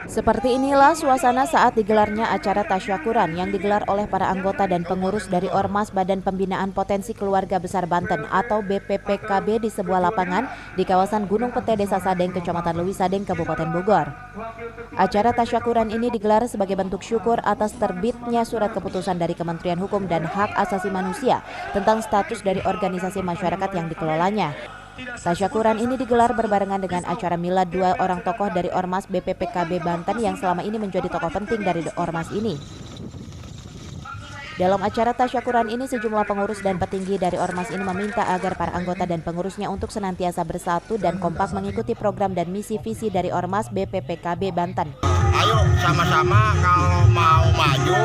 Seperti inilah suasana saat digelarnya acara tasyakuran yang digelar oleh para anggota dan pengurus dari Ormas Badan Pembinaan Potensi Keluarga Besar Banten atau BPPKB di sebuah lapangan di kawasan Gunung Pete, Desa Sadeng, Kecamatan Leuwi Sadeng, Kabupaten Bogor. Acara tasyakuran ini digelar sebagai bentuk syukur atas terbitnya surat keputusan dari Kementerian Hukum dan Hak Asasi Manusia tentang status dari organisasi masyarakat yang dikelolanya. Tasyakuran ini digelar berbarengan dengan acara milad dua orang tokoh dari Ormas BPPKB Banten yang selama ini menjadi tokoh penting dari Ormas ini. Dalam acara tasyakuran ini, sejumlah pengurus dan petinggi dari Ormas ini meminta agar para anggota dan pengurusnya untuk senantiasa bersatu dan kompak mengikuti program dan misi visi dari Ormas BPPKB Banten. Ayo sama-sama kalau mau maju,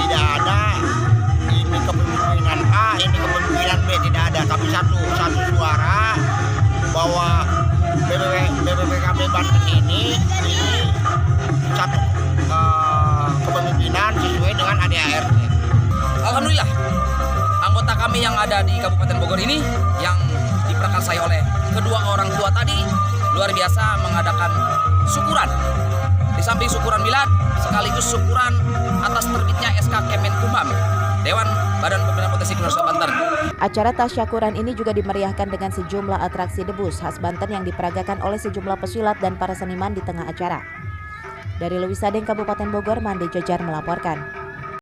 tidak ada ini kepemimpinan A, ini kepemimpinan B, tidak ada, tapi satu suara bahwa BPPKB Banten ini satu kepemimpinan sesuai dengan ADART. Alhamdulillah, anggota kami yang ada di Kabupaten Bogor ini yang diprakarsai oleh kedua orang tua tadi luar biasa mengadakan syukuran. Di samping syukuran milad, sekaligus syukuran atas terbitnya SK Kemenkumham, Dewan Badan Pembinaan Potensi Keluarga Banten. Acara tasyakuran ini juga dimeriahkan dengan sejumlah atraksi debus khas Banten yang diperagakan oleh sejumlah pesilat dan para seniman di tengah acara. Dari Leuwi Sadeng, Kabupaten Bogor, Mande Jajar melaporkan.